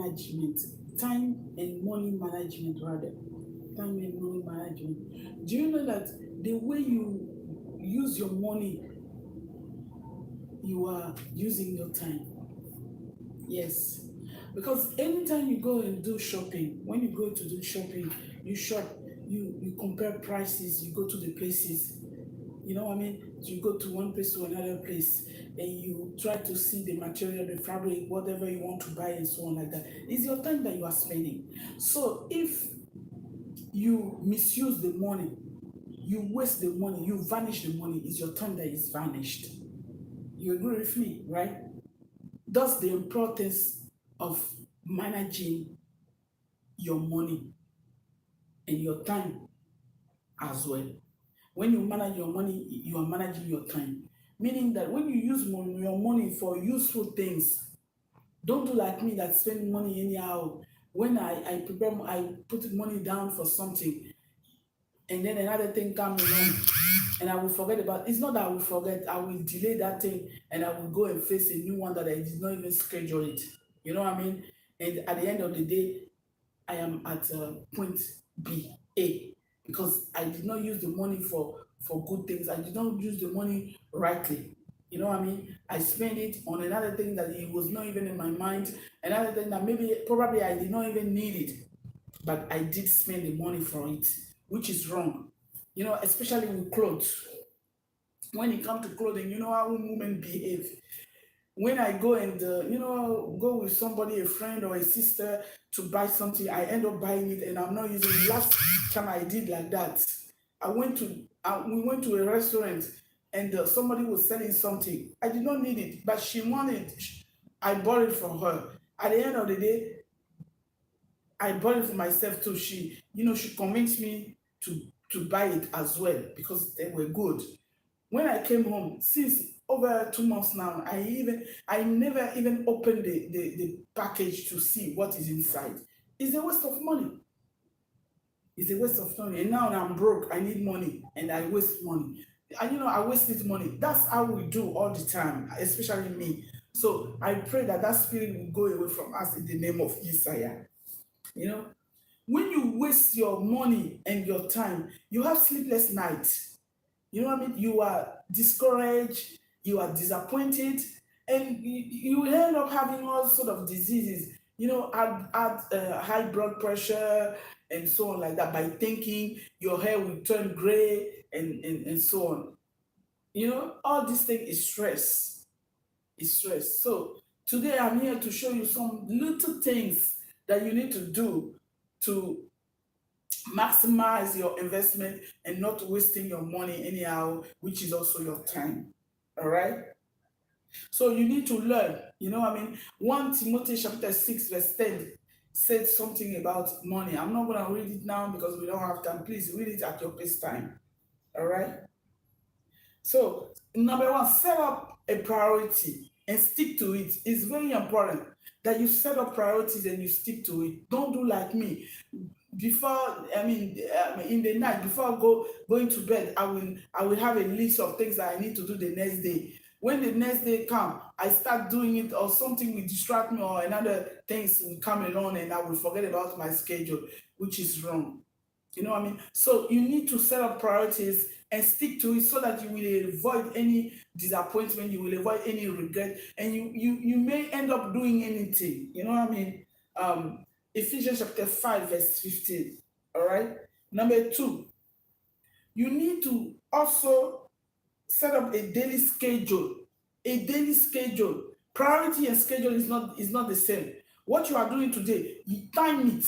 management, time and money management rather. Time and money management. Do you know that the way you use your money, you are using your time? Yes. Because anytime you go and do shopping, when you go to do shopping, you shop, you compare prices, you go to the places, you know what I mean? You go to one place to another place and you try to see the material, the fabric, whatever you want to buy and so on like that. It's your time that you are spending. So if you misuse the money, you waste the money, you vanish the money, it's your time that is vanished. You agree with me, right? That's the importance of managing your money and your time as well. When you manage your money, you are managing your time. Meaning that when you use your money for useful things, don't do like me that spend money anyhow. When I prepare, I put money down for something, and then another thing comes along, and I will forget about. It's not that I will forget. I will delay that thing, and I will go and face a new one that I did not even schedule it. You know what I mean? And at the end of the day, I am at point B, A, because I did not use the money for good things. I did not use the money rightly. You know what I mean? I spent it on another thing that it was not even in my mind, another thing that maybe probably I did not even need it, but I did spend the money for it, which is wrong. You know, especially with clothes. When it comes to clothing, you know how women behave. When I go and go with somebody, a friend or a sister, to buy something, I end up buying it and I'm not using it. Last time I did like that, we went to a restaurant and somebody was selling something. I did not need it, but she wanted. I bought it for her. At the end of the day, I bought it for myself too. She convinced me to buy it as well because they were good. When I came home, since over 2 months now, I never even opened the package to see what is inside. It's a waste of money. It's a waste of money. And now I'm broke. I need money and I waste money. And I wasted money. That's how we do all the time, especially me. So I pray that that spirit will go away from us in the name of Isaiah. You know, when you waste your money and your time, you have sleepless nights. You know what I mean? You are discouraged, you are disappointed, and you end up having all sort of diseases. Add high blood pressure and so on like that by thinking your hair will turn gray and so on. All this thing is stress. It's stress. So today I'm here to show you some little things that you need to do to maximize your investment and not wasting your money anyhow, which is also your time. All right. So you need to learn. You know what I mean? 1 Timothy chapter 6, verse 10 said something about money. I'm not gonna read it now because we don't have time. Please read it at your pace time. All right. So number one, set up a priority and stick to it. It's very important that you set up priorities and you stick to it. Don't do like me. In the night before going to bed, I will have a list of things that I need to do the next day. When the next day come, I start doing it, or something will distract me, or another things will come along, and I will forget about my schedule, which is wrong. You know what I mean? So you need to set up priorities and stick to it so that you will avoid any disappointment, you will avoid any regret, and you may end up doing anything. You know what I mean? Ephesians chapter 5, verse 15. All right. Number two, you need to also set up a daily schedule. A daily schedule. Priority and schedule is not the same. What you are doing today, you time it.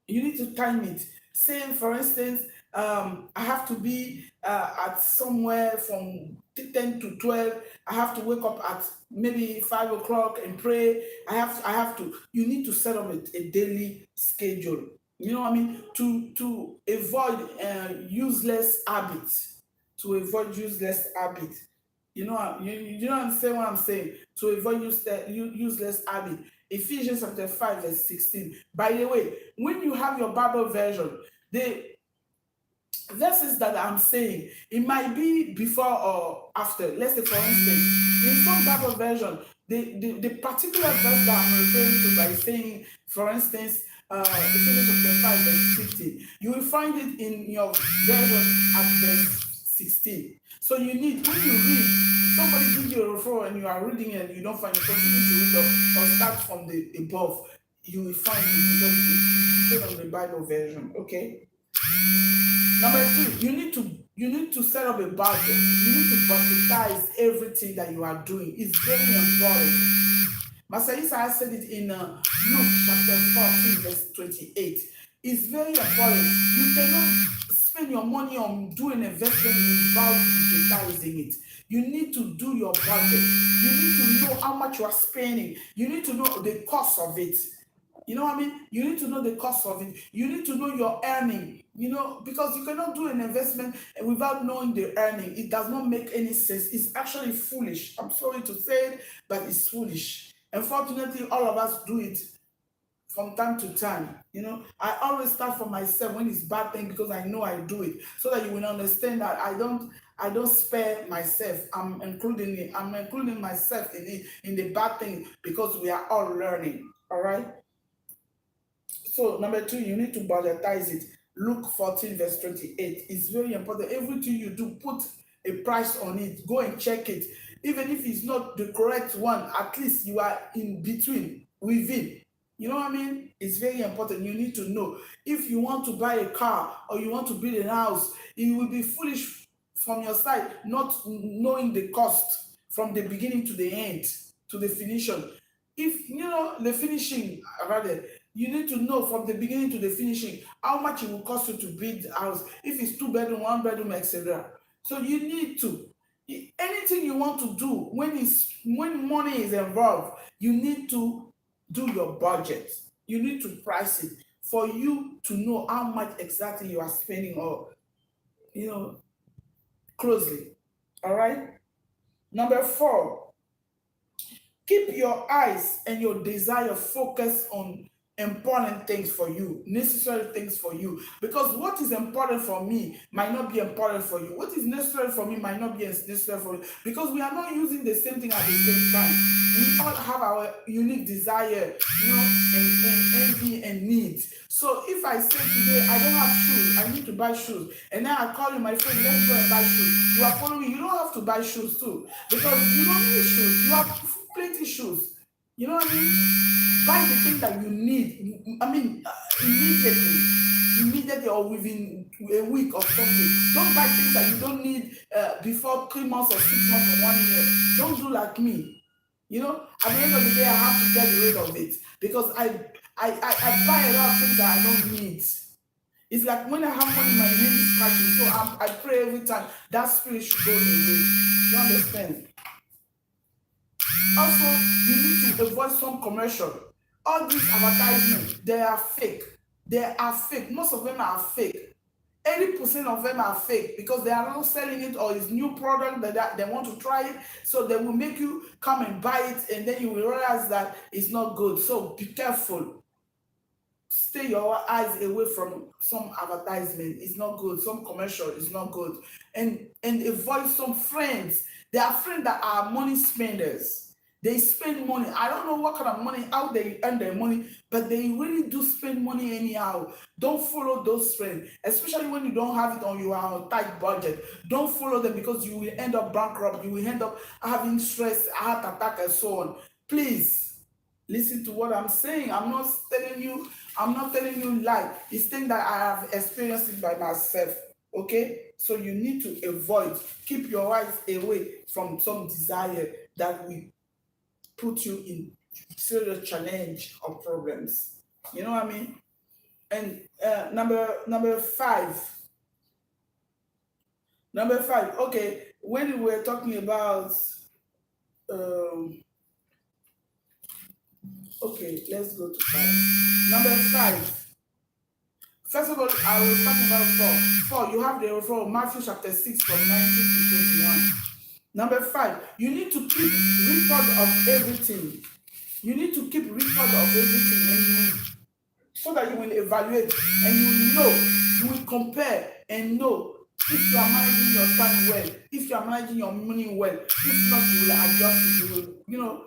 You need to time it. Say, for instance, I have to be at somewhere from 10 to 12. I have to wake up at maybe 5 o'clock and pray. I have to. You need to set up a daily schedule. You know what I mean? To avoid useless habits. To avoid useless habits. You don't understand what I'm saying? To avoid useless habit. Ephesians chapter 5, verse 16. By the way, when you have your Bible version, the verses that I'm saying, it might be before or after. Let's say, for instance, in some Bible version, the particular verse that I'm referring to by saying, for instance, Ephesians chapter 5, verse 15, you will find it in your version at verse 16. So you need, when you read, if somebody gives you a referral and you are reading it and you don't find it, continue to read or start from the above. You will find it because it depends on the Bible version. Okay. Number two, you need to set up a budget. You need to budgetize everything that you are doing. It's very important. Master Isa said it in Luke chapter 14, verse 28. It's very important. You cannot spend your money on doing investment without budgetizing it. You need to do your budget. You need to know how much you are spending. You need to know the cost of it. You know what I mean? You need to know the cost of it. You need to know your earning, because you cannot do an investment without knowing the earning. It does not make any sense. It's actually foolish. I'm sorry to say it, but it's foolish. Unfortunately, all of us do it from time to time. I always start for myself when it's bad thing because I know I do it, so that you will understand that I don't spare myself. I'm including myself in the bad thing because we are all learning. All right. So number two, you need to budgetize it. Luke 14, verse 28. It's very important. Everything you do, put a price on it. Go and check it. Even if it's not the correct one, at least you are in between, within. You know what I mean? It's very important. You need to know. If you want to buy a car or you want to build a house, it will be foolish from your side not knowing the cost from the beginning to the end, to the finishing. If the finishing, rather, you need to know from the beginning to the finishing how much it will cost you to build the house. If it's 2 bedroom, 1 bedroom, etc. So you need to, anything you want to do when money is involved, you need to do your budget. You need to price it for you to know how much exactly you are spending, or closely. All right. Number 4, keep your eyes and your desire focused on important things for you, necessary things for you. Because what is important for me might not be important for you. What is necessary for me might not be as necessary for you. Because we are not using the same thing at the same time. We all have our unique desire, and envy and needs. So if I say today I don't have shoes, I need to buy shoes, and then I call you, my friend, let's go and buy shoes. You are following me. You don't have to buy shoes too, because you don't need shoes. You have plenty shoes. You know what I mean? Buy the thing that you need. I mean, immediately or within a week or something. Don't buy things that you don't need before 3 months or 6 months or 1 year. Don't do like me. At the end of the day, I have to get rid of it because I buy a lot of things that I don't need. It's like when I have money, my hand is scratching. So I pray every time that spirit should go away. You understand? Also, you need to avoid some commercial. All these advertisements, they are fake. They are fake. Most of them are fake. 80% of them are fake because they are not selling it, or it's new product that they want to try it. So they will make you come and buy it, and then you will realize that it's not good. So be careful. Stay your eyes away from some advertisement. It's not good. Some commercial is not good. And avoid some friends. There are friends that are money spenders. They spend money. I don't know what kind of money, how they earn their money, but they really do spend money anyhow. Don't follow those friends, especially when you don't have it on your tight budget. Don't follow them because you will end up bankrupt. You will end up having stress, heart attack, and so on. Please listen to what I'm saying. I'm not telling you lie. It's things that I have experienced it by myself. Okay? So you need to avoid, keep your eyes away from some desire that will put you in serious challenge or problems. You know what I mean? And number five. Okay, when we're talking about okay, let's go to 5. Number 5. First of all, I will talk about 4. 4, you have the referral, Matthew chapter 6 from 19 to 21. Number 5, you need to keep record of everything. You need to keep record of everything, and so that you will evaluate and you will know, you will compare and know if you are managing your time well, if you are managing your money well. If not, you will adjust it. You will,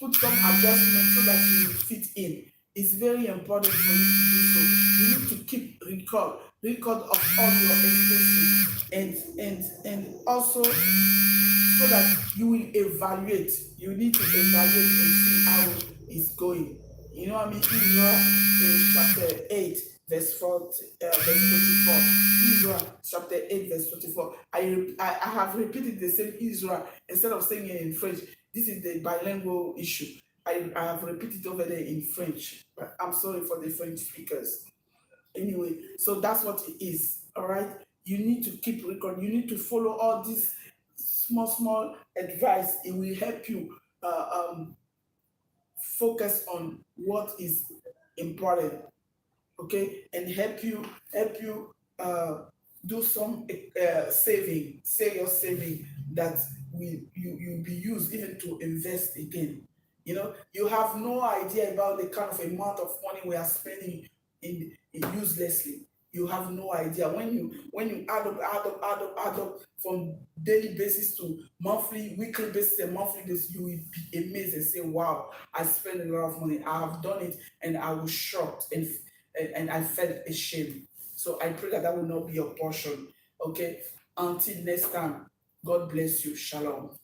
put some adjustment so that you will fit in. It's very important for you to do so. You need to keep record of all your expenses, and also so that you will evaluate. You need to evaluate and see how it's going. You know what I mean? Israel chapter 8, verse 40, verse 24. Israel chapter 8, verse 24. I have repeated the same Israel instead of saying it in French. This is the bilingual issue. I have repeated over there in French, but I'm sorry for the French speakers. Anyway, so that's what it is. All right. You need to keep record. You need to follow all these small advice. It will help you focus on what is important. Okay, and help you do some serious saving that will be used even to invest again. You know, you have no idea about the kind of amount of money we are spending in uselessly. You have no idea when you add up from daily basis to monthly, weekly basis, and monthly basis, you will be amazed and say, "Wow, I spent a lot of money. I have done it, and I was shocked and I felt ashamed." So I pray that that will not be your portion. Okay. Until next time, God bless you. Shalom.